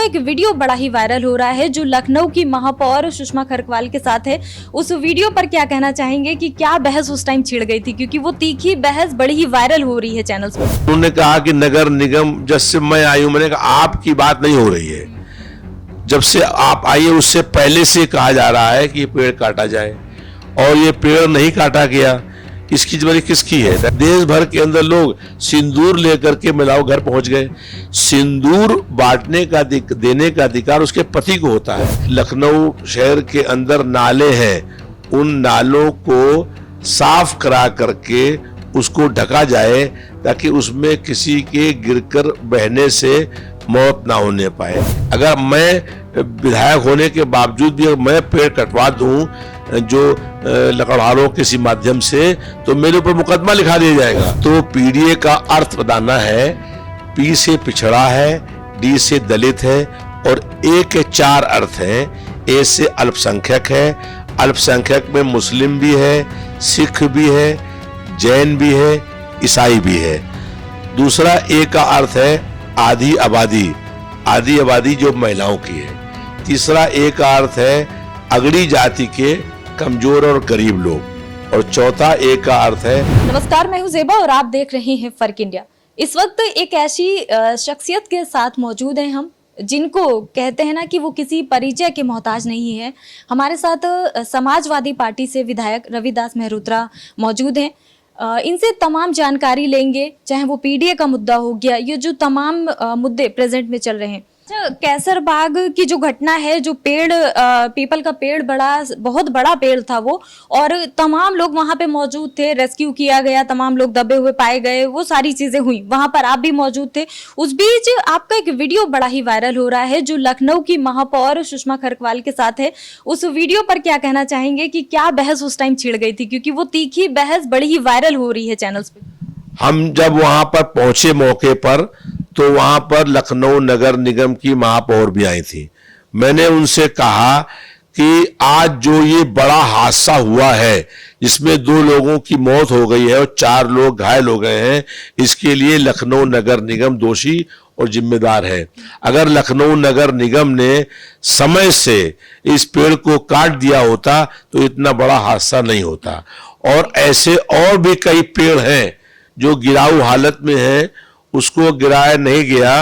आपका एक वीडियो बड़ा ही वायरल हो रहा है जो लखनऊ की महापौर सुषमा खरकवाल के साथ है। उस वीडियो पर क्या कहना चाहेंगे कि क्या बहस उस टाइम छिड़ गई थी, क्योंकि वो तीखी बहस बड़ी ही वायरल हो रही है चैनल्स पर। उन्होंने कहा कि नगर निगम जब से मैं आई हूं, मैंने कहा आपकी बात नहीं हो रही है। जब से आप आई है उससे पहले से कहा जा रहा है कि ये पेड़ काटा जाए और ये पेड़ नहीं काटा गया। इसकी जिम्मेदारी किसकी है? देश भर के अंदर लोग सिंदूर लेकर के महिलाओं घर पहुंच गए। सिंदूर बांटने का देने का अधिकार उसके पति को होता है। लखनऊ शहर के अंदर नाले हैं, उन नालों को साफ करा करके उसको ढका जाए ताकि उसमें किसी के गिरकर बहने से मौत ना होने पाए। अगर मैं विधायक होने के बावजूद भी मैं पेड़ कटवा दूं जो लकड़हारों किसी माध्यम से, तो मेरे ऊपर मुकदमा लिखा दिया जाएगा। तो पीडीए का अर्थ बताना है, पी से पिछड़ा है, डी से दलित है और ए के 4 अर्थ हैं। ए से अल्पसंख्यक है, अल्पसंख्यक में मुस्लिम भी है, सिख भी है, जैन भी है, ईसाई भी है। दूसरा ए का अर्थ है आधी आबादी, आधी आबादी जो महिलाओं की है। तीसरा ए का अर्थ है अगड़ी जाति के कमजोर और गरीब लोग। और चौथा ए का अर्थ है। नमस्कार, मैं हूं ज़ेबा और आप देख रहे हैं फर्क इंडिया। इस वक्त एक ऐसी शख्सियत के साथ मौजूद हैं हम, जिनको कहते हैं ना कि वो किसी परिचय के मोहताज नहीं है। हमारे साथ समाजवादी पार्टी से विधायक रविदास मेहरोत्रा मौजूद हैं। इनसे तमाम जानकारी लेंगे, चाहे वो पीडीए का मुद्दा हो गया, ये जो तमाम मुद्दे प्रेजेंट में चल रहे हैं। कैसर बाग की जो घटना है, जो पेड़ पीपल का पेड़ बहुत बड़ा पेड़ था वो, और तमाम लोग वहां पे मौजूद थे, रेस्क्यू किया गया, तमाम लोग दबे हुए पाए गए, वो सारी चीजें हुई, वहां पर आप भी मौजूद थे। उस बीच आपका एक वीडियो बड़ा ही वायरल हो रहा है जो लखनऊ की महापौर सुषमा खरकवाल के साथ है। उस वीडियो पर क्या कहना चाहेंगे कि क्या बहस उस टाइम छिड़ गई थी, क्योंकि वो तीखी बहस बड़ी ही वायरल हो रही है चैनल्स पे। हम जब वहां पर पहुंचे मौके पर, तो वहां पर लखनऊ नगर निगम की महापौर भी आई थी। मैंने उनसे कहा कि आज जो ये बड़ा हादसा हुआ है जिसमें 2 लोगों की मौत हो गई है और 4 लोग घायल हो गए हैं, इसके लिए लखनऊ नगर निगम दोषी और जिम्मेदार है। अगर लखनऊ नगर निगम ने समय से इस पेड़ को काट दिया होता तो इतना बड़ा हादसा नहीं होता। और ऐसे और भी कई पेड़ हैं जो गिराऊ हालत में है, उसको गिराया नहीं गया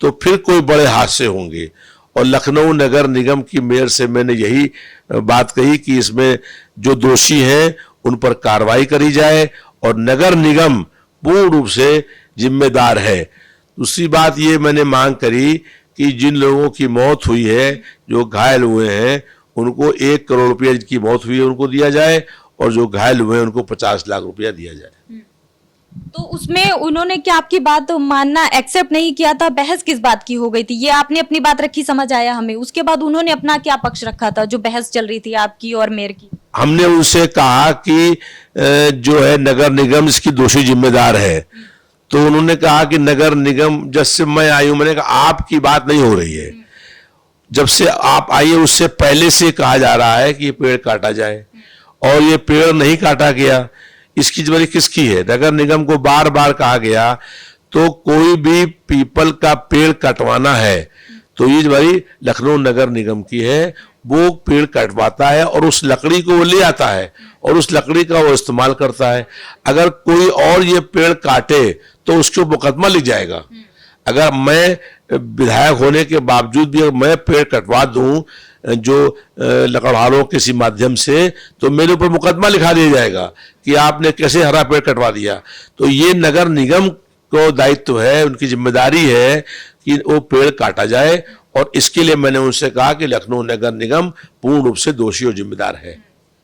तो फिर कोई बड़े हादसे होंगे। और लखनऊ नगर निगम की मेयर से मैंने यही बात कही कि इसमें जो दोषी हैं उन पर कार्रवाई करी जाए और नगर निगम पूर्ण रूप से जिम्मेदार है। दूसरी बात ये मैंने मांग करी कि जिन लोगों की मौत हुई है, जो घायल हुए हैं, उनको 1 करोड़ रुपया जिनकी मौत हुई है उनको दिया जाए और जो घायल हुए हैं उनको 50 लाख रुपया दिया जाए। तो उसमें उन्होंने क्या आपकी बात मानना एक्सेप्ट नहीं किया था? बहस किस बात की हो गई थी? ये आपने अपनी बात रखी, समझ आया हमें। उसके बाद उन्होंने अपना क्या पक्ष रखा था जो बहस चल रही थी आपकी और मेयर की? हमने उनसे कहा कि जो है नगर निगम इसकी दोषी जिम्मेदार है। तो उन्होंने कहा कि नगर निगम जब से मैं आई हूं, मैंने कहा आपकी बात नहीं हो रही है। जब से आप आई है उससे पहले से कहा जा रहा है कि ये पेड़ काटा जाए और ये पेड़ नहीं काटा गया। इसकी जिम्मेदारी किसकी है? नगर निगम को बार बार कहा गया। तो कोई भी पीपल का पेड़ कटवाना है तो ये जिम्मेदारी लखनऊ नगर निगम की है। वो पेड़ कटवाता है और उस लकड़ी को वो ले आता है और उस लकड़ी का वो इस्तेमाल करता है। अगर कोई और ये पेड़ काटे तो उसको मुकदमा लिख जाएगा। अगर मैं विधायक होने के बावजूद भी मैं पेड़ कटवा दूं जो लकड़हारों किसी माध्यम से, तो मेरे ऊपर मुकदमा लिखा दिया जाएगा कि आपने कैसे हरा पेड़ कटवा दिया। तो ये नगर निगम को दायित्व है, उनकी जिम्मेदारी है कि वो पेड़ काटा जाए। और इसके लिए मैंने उनसे कहा कि लखनऊ नगर निगम पूर्ण रूप से दोषी और जिम्मेदार है।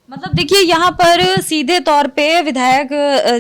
मतलब देखिए, यहाँ पर सीधे तौर पे विधायक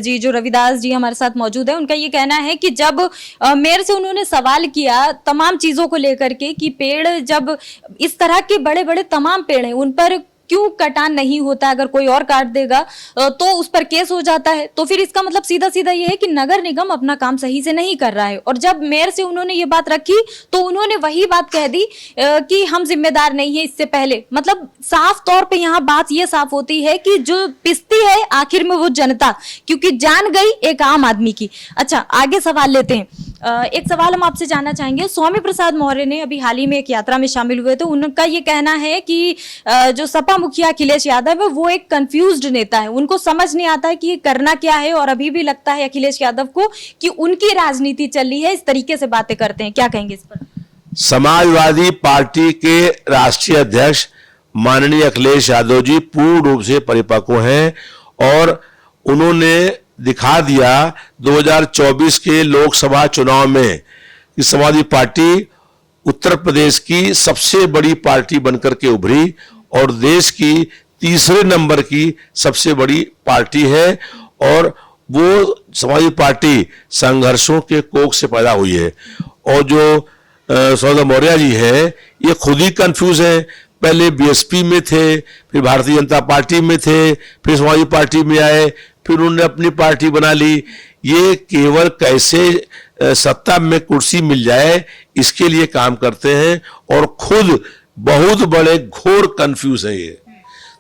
जी जो रविदास जी हमारे साथ मौजूद है, उनका ये कहना है कि जब मेयर से उन्होंने सवाल किया तमाम चीजों को लेकर के कि पेड़, जब इस तरह के बड़े बड़े तमाम पेड़ हैं उन पर क्यों कटान नहीं होता, अगर कोई और काट देगा तो उस पर केस हो जाता है। तो फिर इसका मतलब सीधा सीधा ये है कि नगर निगम अपना काम सही से नहीं कर रहा है। और जब मेयर से उन्होंने ये बात रखी तो उन्होंने वही बात कह दी कि हम जिम्मेदार नहीं है इससे पहले। मतलब साफ तौर पे यहाँ बात ये साफ होती है कि जो पिसती है आखिर में वो जनता, क्योंकि जान गई एक आम आदमी की। अच्छा, आगे सवाल लेते हैं। एक सवाल हम आपसे जानना चाहेंगे। स्वामी प्रसाद मौर्य ने अभी हाल ही में एक यात्रा में शामिल हुए थे। उनका ये कहना है कि जो सपा मुखिया अखिलेश यादव है वो एक कंफ्यूज्ड नेता है, उनको समझ नहीं आता है कि ये करना क्या है, और अभी भी लगता है अखिलेश यादव को कि उनकी राजनीति चल रही है, इस तरीके से बातें करते हैं। क्या कहेंगे इस पर? समाजवादी पार्टी के राष्ट्रीय अध्यक्ष माननीय अखिलेश यादव जी पूर्ण रूप से परिपक्व हैं और उन्होंने दिखा दिया 2024 के लोकसभा चुनाव में कि समाजवादी पार्टी उत्तर प्रदेश की सबसे बड़ी पार्टी बनकर के उभरी और देश की तीसरे नंबर की सबसे बड़ी पार्टी है, और वो समाजवादी पार्टी संघर्षों के कोख से पैदा हुई है। और जो सौदा मौर्य जी है ये खुद ही कंफ्यूज है, पहले बीएसपी में थे, फिर भारतीय जनता पार्टी में थे, फिर समाजवादी पार्टी में आए, फिर उन्होंने अपनी पार्टी बना ली। ये केवल कैसे सत्ता में कुर्सी मिल जाए इसके लिए काम करते हैं और खुद बहुत बड़े घोर कंफ्यूज है ये।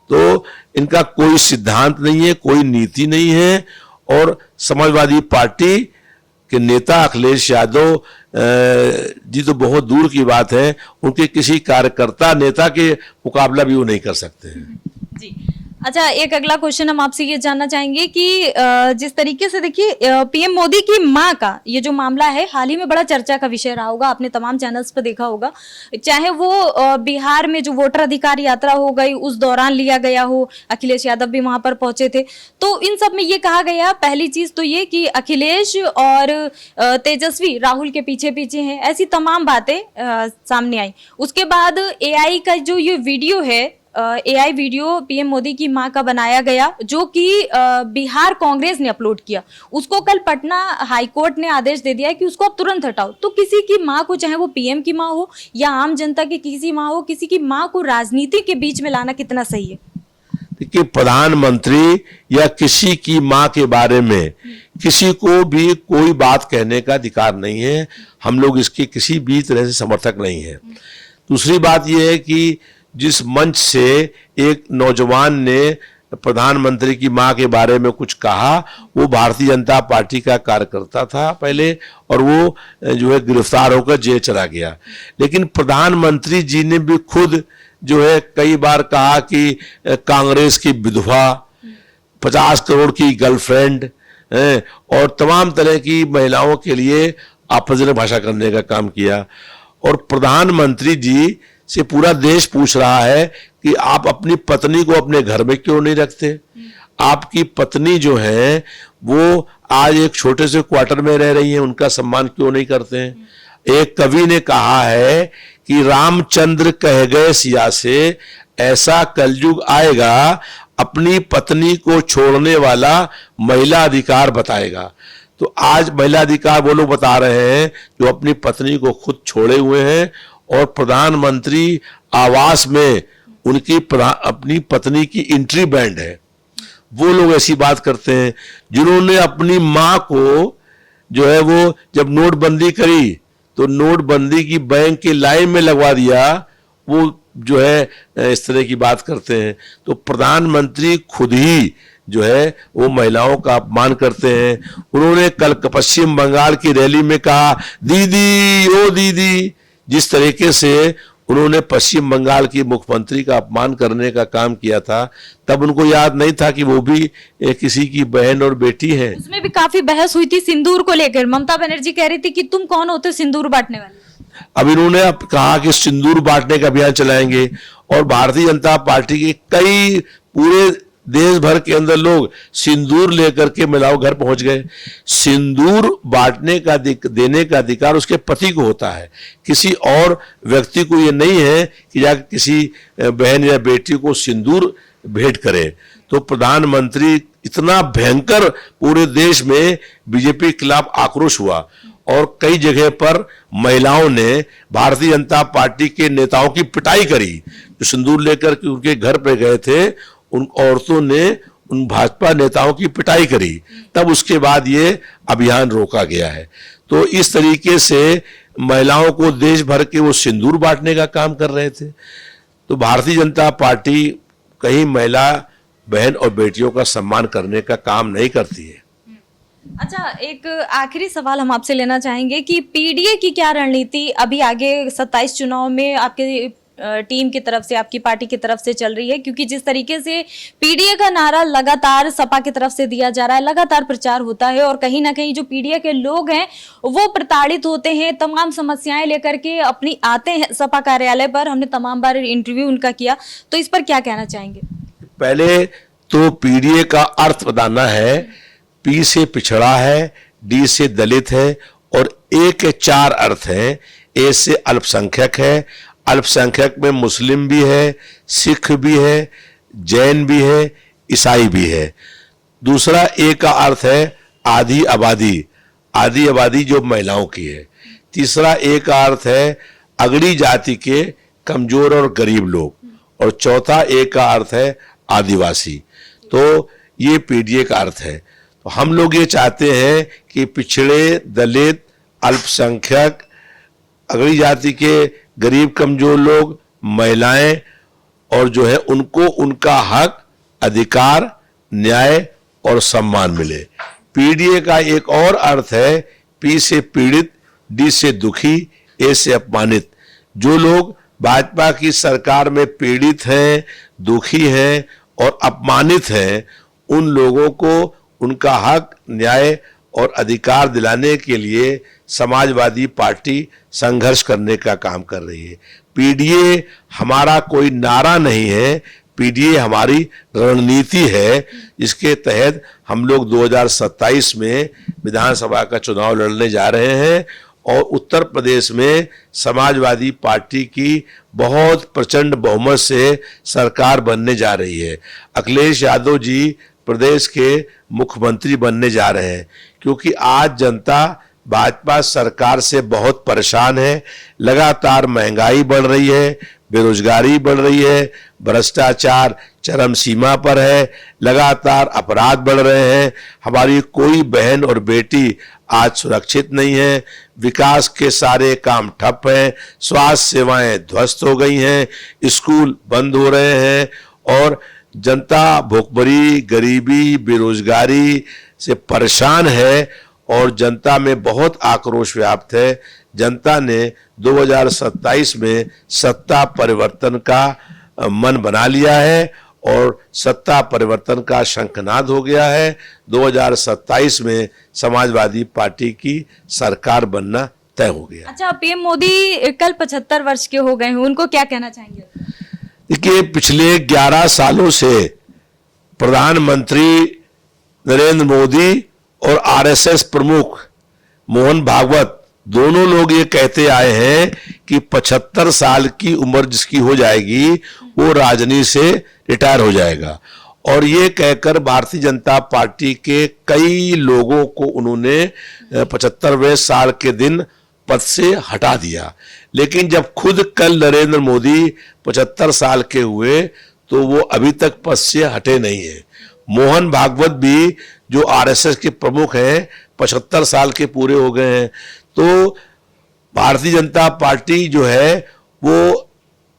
तो इनका कोई सिद्धांत नहीं है, कोई नीति नहीं है, और समाजवादी पार्टी के नेता अखिलेश यादव जी तो बहुत दूर की बात है, उनके किसी कार्यकर्ता नेता के मुकाबला भी वो नहीं कर सकते हैं। जी अच्छा, एक अगला क्वेश्चन हम आपसे ये जानना चाहेंगे कि जिस तरीके से देखिए पीएम मोदी की मां का ये जो मामला है हाल ही में बड़ा चर्चा का विषय रहा होगा, आपने तमाम चैनल्स पर देखा होगा, चाहे वो बिहार में जो वोटर अधिकार यात्रा हो गई उस दौरान लिया गया हो, अखिलेश यादव भी वहां पर पहुंचे थे, तो इन सब में ये कहा गया पहली चीज तो ये कि अखिलेश और तेजस्वी राहुल के पीछे पीछे हैं, ऐसी तमाम बातें सामने आई। उसके बाद एआई का जो ये वीडियो है, एआई वीडियो पीएम मोदी की मां का बनाया गया जो कि बिहार कांग्रेस ने अपलोड किया, उसको कल पटना हाईकोर्ट ने आदेश दे दिया है कि उसको अब तुरंत हटाओ। तो किसी की मां को, चाहे वो पीएम की मां हो या आम जनता की किसी मां हो, किसी की मां को राजनीति के बीच में लाना कितना सही है? देखिए, प्रधानमंत्री या किसी की मां के बारे में किसी को भी कोई बात कहने का अधिकार नहीं है। हम लोग इसके किसी भी तरह से समर्थक नहीं है। दूसरी बात यह है कि जिस मंच से एक नौजवान ने प्रधानमंत्री की मां के बारे में कुछ कहा, वो भारतीय जनता पार्टी का कार्यकर्ता था पहले, और वो जो है गिरफ्तार होकर जेल चला गया। लेकिन प्रधानमंत्री जी ने भी खुद जो है कई बार कहा कि कांग्रेस की विधवा, 50 करोड़ की गर्लफ्रेंड और तमाम तरह की महिलाओं के लिए आपत्तिजनक भाषा करने का काम किया। और प्रधानमंत्री जी से पूरा देश पूछ रहा है कि आप अपनी पत्नी को अपने घर में क्यों नहीं रखते? आपकी पत्नी जो है वो आज एक छोटे से क्वार्टर में रह रही है, उनका सम्मान क्यों नहीं करते हैं? एक कवि ने कहा है कि रामचंद्र कह गए सिया से, ऐसा कलयुग आएगा अपनी पत्नी को छोड़ने वाला महिला अधिकार बताएगा। तो आज महिला अधिकार वो लोग बता रहे हैं जो अपनी पत्नी को खुद छोड़े हुए हैं, और प्रधानमंत्री आवास में उनकी अपनी पत्नी की एंट्री बैंड है। वो लोग ऐसी बात करते हैं जिन्होंने अपनी मां को जो है वो जब नोटबंदी करी तो नोटबंदी की बैंक की लाइन में लगवा दिया, वो जो है इस तरह की बात करते हैं। तो प्रधानमंत्री खुद ही जो है वो महिलाओं का अपमान करते हैं। उन्होंने कल पश्चिम बंगाल की रैली में कहा, दीदी ओ दीदी, जिस तरीके से उन्होंने पश्चिम बंगाल की मुख्यमंत्री का अपमान करने का काम किया था, तब उनको याद नहीं था कि वो भी किसी की बहन और बेटी है। उसमें भी काफी बहस हुई थी सिंदूर को लेकर। ममता बनर्जी कह रही थी कि तुम कौन होते सिंदूर बांटने वाले। अब इन्होंने कहा कि सिंदूर बांटने का अभियान चलाएंगे, और भारतीय जनता पार्टी के कई पूरे देश भर के अंदर लोग सिंदूर लेकर के महिलाओं घर पहुंच गए। सिंदूर बांटने का देने का अधिकार उसके पति को होता है, किसी और व्यक्ति को ये नहीं है कि जाकर किसी बहन या बेटी को सिंदूर भेंट करे। तो प्रधानमंत्री इतना भयंकर पूरे देश में बीजेपी के खिलाफ आक्रोश हुआ, और कई जगह पर महिलाओं ने भारतीय जनता पार्टी के नेताओं की पिटाई करी जो सिंदूर लेकर के उनके घर पे गए थे। उन औरतों ने उन भाजपा नेताओं की पिटाई करी, तब उसके बाद ये अभियान रोका गया है। तो इस तरीके से महिलाओं को देश भर के वो सिंदूर बांटने का काम कर रहे थे। तो भारतीय जनता पार्टी कहीं महिला बहन और बेटियों का सम्मान करने का काम नहीं करती है। अच्छा, एक आखिरी सवाल हम आपसे लेना चाहेंगे कि पीडीए की क्या रणनीति अभी आगे 27 चुनाव में आपके टीम की तरफ से, आपकी पार्टी की तरफ से चल रही है, क्योंकि जिस तरीके से पीडीए का नारा लगातार सपा की तरफ से दिया जा रहा है, लगातार प्रचार होता है और कहीं ना कहीं जो पीडीए के लोग हैं वो प्रताड़ित होते हैं, तमाम समस्याएं लेकर के अपनी आते हैं सपा कार्यालय पर। हमने तमाम बार इंटरव्यू उनका किया, तो इस पर क्या कहना चाहेंगे? पहले तो पीडीए का अर्थ बताना है। पी से पिछड़ा है, डी से दलित है और ए के 4 अर्थ हैं। ए से अल्पसंख्यक है, अल्पसंख्यक में मुस्लिम भी है, सिख भी है, जैन भी है, ईसाई भी है। दूसरा ए का अर्थ है आधी आबादी, आधी आबादी जो महिलाओं की है। तीसरा ए का अर्थ है अगड़ी जाति के कमजोर और गरीब लोग, और चौथा ए का अर्थ है आदिवासी। तो ये पीडीए का अर्थ है। तो हम लोग ये चाहते हैं कि पिछड़े, दलित, अल्पसंख्यक, अगड़ी जाति के गरीब कमजोर लोग, महिलाएं और जो है उनको उनका हक, अधिकार, न्याय और सम्मान मिले। पीडीए का एक और अर्थ है पी से पीड़ित, डी से दुखी, ए से अपमानित। जो लोग भाजपा की सरकार में पीड़ित हैं, दुखी हैं और अपमानित हैं, उन लोगों को उनका हक, न्याय और अधिकार दिलाने के लिए समाजवादी पार्टी संघर्ष करने का काम कर रही है। पीडीए हमारा कोई नारा नहीं है, पीडीए हमारी रणनीति है, जिसके तहत हम लोग 2027 में विधानसभा का चुनाव लड़ने जा रहे हैं और उत्तर प्रदेश में समाजवादी पार्टी की बहुत प्रचंड बहुमत से सरकार बनने जा रही है। अखिलेश यादव जी प्रदेश के मुख्यमंत्री बनने जा रहे हैं, क्योंकि आज जनता भाजपा सरकार से बहुत परेशान है। लगातार महंगाई बढ़ रही है, बेरोजगारी बढ़ रही है, भ्रष्टाचार चरम सीमा पर है, लगातार अपराध बढ़ रहे हैं। हमारी कोई बहन और बेटी आज सुरक्षित नहीं है, विकास के सारे काम ठप हैं, स्वास्थ्य सेवाएं ध्वस्त हो गई हैं, स्कूल बंद हो रहे हैं और जनता भूखमरी, गरीबी, बेरोजगारी से परेशान है और जनता में बहुत आक्रोश व्याप्त है। जनता ने 2027 में सत्ता परिवर्तन का मन बना लिया है और सत्ता परिवर्तन का शंखनाद हो गया है। 2027 में समाजवादी पार्टी की सरकार बनना तय हो गया। अच्छा, पीएम मोदी कल 75 वर्ष के हो गए हैं, उनको क्या कहना चाहेंगे? देखिए, पिछले 11 सालों से प्रधानमंत्री नरेंद्र मोदी और आरएसएस प्रमुख मोहन भागवत दोनों लोग ये कहते आए हैं कि 75 साल की उम्र जिसकी हो जाएगी वो राजनीति से रिटायर हो जाएगा, और ये कहकर भारतीय जनता पार्टी के कई लोगों को उन्होंने 75वें साल के दिन पद से हटा दिया। लेकिन जब खुद कल नरेंद्र मोदी 75 साल के हुए तो वो अभी तक पद से हटे नहीं है। मोहन भागवत भी जो आरएसएस के प्रमुख हैं 75 साल के पूरे हो गए हैं। तो भारतीय जनता पार्टी जो है वो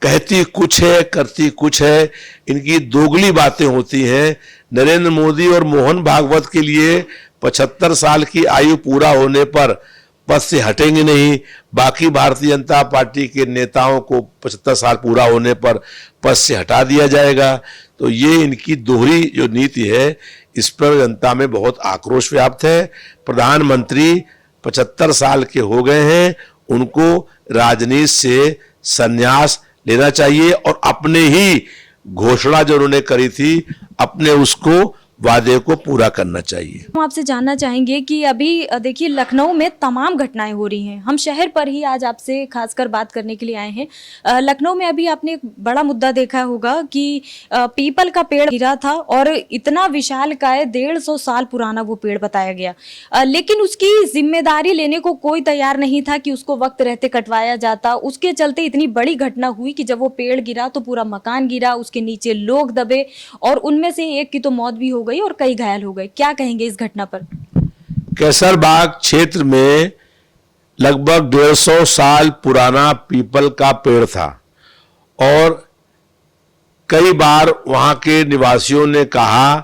कहती कुछ है, करती कुछ है, इनकी दोगली बातें होती हैं। नरेंद्र मोदी और मोहन भागवत के लिए 75 साल की आयु पूरा होने पर पद से हटेंगे नहीं, बाकी भारतीय जनता पार्टी के नेताओं को 75 साल पूरा होने पर पद से हटा दिया जाएगा। तो ये इनकी दोहरी जो नीति है, इस पर जनता में बहुत आक्रोश व्याप्त है। प्रधानमंत्री 75 साल के हो गए हैं, उनको राजनीति से संन्यास लेना चाहिए और अपने ही घोषणा जो उन्होंने करी थी, अपने उसको वादे को पूरा करना चाहिए। हम आपसे जानना चाहेंगे कि अभी देखिए लखनऊ में तमाम घटनाएं हो रही हैं, हम शहर पर ही आज आपसे खासकर बात करने के लिए आए हैं। लखनऊ में अभी आपने एक बड़ा मुद्दा देखा होगा कि पीपल का पेड़ गिरा था और इतना विशालकाय 150 साल पुराना वो पेड़ बताया गया, लेकिन उसकी जिम्मेदारी लेने को कोई तैयार नहीं था कि उसको वक्त रहते कटवाया जाता। उसके चलते इतनी बड़ी घटना हुई कि जब वो पेड़ गिरा तो पूरा मकान गिरा, उसके नीचे लोग दबे और उनमें से एक की तो मौत भी हो गई और कई घायल हो गए। क्या कहेंगे इस घटना पर? कैसरबाग क्षेत्र में लगभग 150 साल पुराना पीपल का पेड़ था और कई बार वहां के निवासियों ने कहा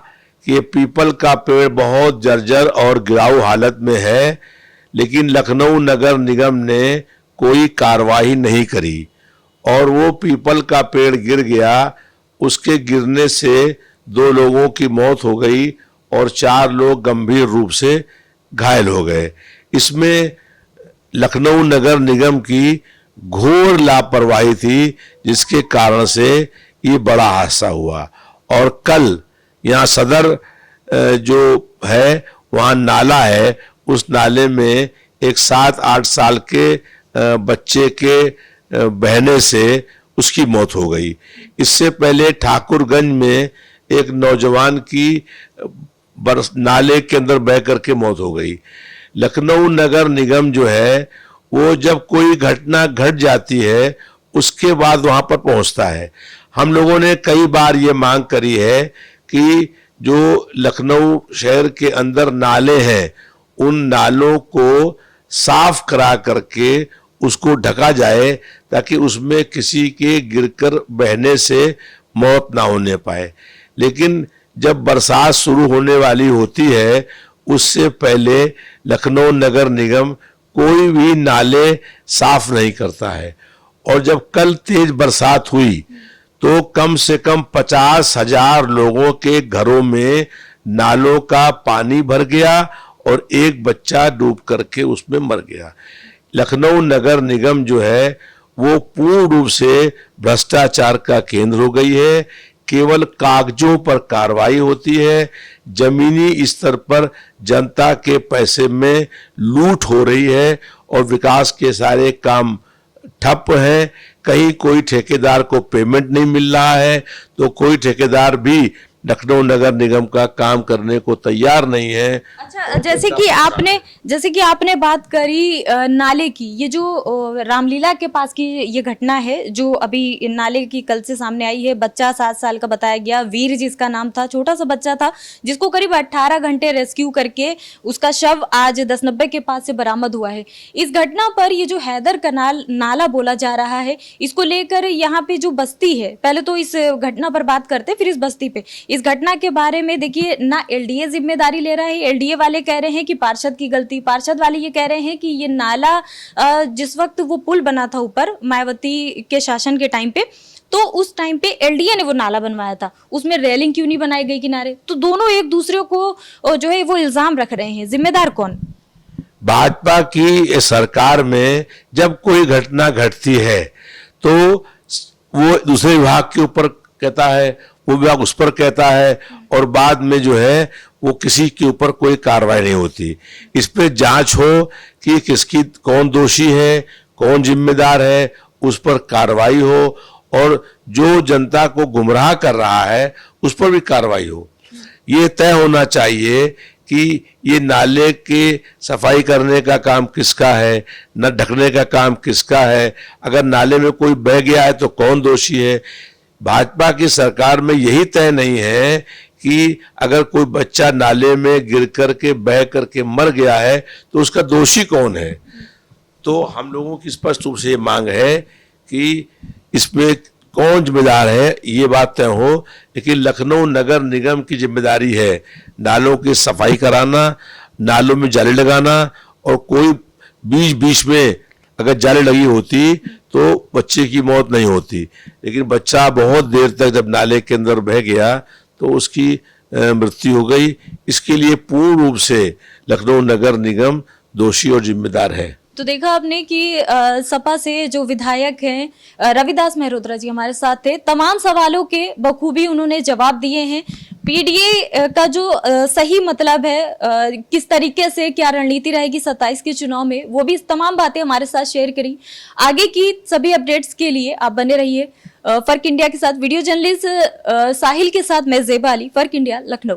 कि ये पीपल का पेड़ बहुत जर्जर और गिराऊ हालत में है, लेकिन लखनऊ नगर निगम ने कोई कार्रवाई नहीं करी और वो पीपल का पेड़ गिर गया। उसके गिरने से 2 लोगों की मौत हो गई और 4 लोग गंभीर रूप से घायल हो गए। इसमें लखनऊ नगर निगम की घोर लापरवाही थी, जिसके कारण से ये बड़ा हादसा हुआ। और कल यहाँ सदर जो है वहाँ नाला है, उस नाले में एक 7-8 साल के बच्चे के बहने से उसकी मौत हो गई। इससे पहले ठाकुरगंज में एक नौजवान की नाले के अंदर बह करके मौत हो गई। लखनऊ नगर निगम जो है वो जब कोई घटना घट जाती है उसके बाद वहां पर पहुंचता है। हम लोगों ने कई बार ये मांग करी है कि जो लखनऊ शहर के अंदर नाले हैं उन नालों को साफ करा करके उसको ढका जाए, ताकि उसमें किसी के गिरकर बहने से मौत ना होने पाए। लेकिन जब बरसात शुरू होने वाली होती है उससे पहले लखनऊ नगर निगम कोई भी नाले साफ नहीं करता है। और जब कल तेज बरसात हुई तो कम से कम 50,000 लोगों के घरों में नालों का पानी भर गया और एक बच्चा डूब करके उसमें मर गया। लखनऊ नगर निगम जो है वो पूर्ण रूप से भ्रष्टाचार का केंद्र हो गई है। केवल कागजों पर कार्रवाई होती है, जमीनी स्तर पर जनता के पैसे में लूट हो रही है और विकास के सारे काम ठप हैं। कहीं कोई ठेकेदार को पेमेंट नहीं मिल रहा है तो कोई ठेकेदार भी लखनऊ नगर निगम का काम करने को तैयार नहीं है। अच्छा, जैसे कि आपने बात करी नाले की, ये जो रामलीला के पास की ये घटना है जो अभी नाले की कल से सामने आई है। बच्चा 7 साल का बताया गया, वीर जिसका नाम था, छोटा सा बच्चा था जिसको करीब 18 घंटे रेस्क्यू करके उसका शव आज 1090 के पास से बरामद हुआ है। इस घटना पर ये जो हैदर कनाल नाला बोला जा रहा है, इसको लेकर यहाँ पे जो बस्ती है, पहले तो इस घटना पर बात करते फिर इस बस्ती पे। इस घटना के बारे में देखिए, ना एलडीए जिम्मेदारी ले रहा है, एलडीए वाले कह रहे हैं कि पार्षद की गलती, पार्षद वाले ये कह रहे हैं कि ये नाला जिस वक्त वो पुल बना था ऊपर मायावती के शासन के टाइम पे, तो उस टाइम पे एलडीए ने वो नाला बनवाया था, उसमें रेलिंग क्यों नहीं बनाई गई किनारे? तो दोनों एक दूसरे को जो है वो इल्जाम रख रहे हैं, जिम्मेदार कौन? भाजपा की सरकार में जब कोई घटना घटती है तो वो दूसरे विभाग के ऊपर कहता है, वो विभाग उस पर कहता है और बाद में जो है वो किसी के ऊपर कोई कार्रवाई नहीं होती। इस पे जांच हो कि किसकी कौन दोषी है, कौन जिम्मेदार है, उस पर कार्रवाई हो और जो जनता को गुमराह कर रहा है उस पर भी कार्रवाई हो। ये तय होना चाहिए कि ये नाले के सफाई करने का काम किसका है, न ढकने का काम किसका है। अगर नाले में कोई बह गया है तो कौन दोषी है। भाजपा की सरकार में यही तय नहीं है कि अगर कोई बच्चा नाले में गिर करके बह करके मर गया है तो उसका दोषी कौन है। तो हम लोगों की स्पष्ट रूप से ये मांग है कि इसमें कौन जिम्मेदार है ये बात तय हो। लेकिन लखनऊ नगर निगम की जिम्मेदारी है नालों की सफाई कराना, नालों में जाली लगाना, और कोई बीच बीच में अगर जाली लगी होती तो बच्चे की मौत नहीं होती। लेकिन बच्चा बहुत देर तक जब नाले के अंदर बह गया तो उसकी मृत्यु हो गई। इसके लिए पूर्ण रूप से लखनऊ नगर निगम दोषी और जिम्मेदार है। तो देखा आपने कि सपा से जो विधायक हैं रविदास मेहरोत्रा जी हमारे साथ थे, तमाम सवालों के बखूबी उन्होंने जवाब दिए हैं। पीडीए का जो सही मतलब है, किस तरीके से क्या रणनीति रहेगी 27 के चुनाव में, वो भी तमाम बातें हमारे साथ शेयर करी। आगे की सभी अपडेट्स के लिए आप बने रहिए फर्क इंडिया के साथ। वीडियो जर्नलिस्ट साहिल के साथ मैं ज़ेबा अली, फर्क इंडिया, लखनऊ।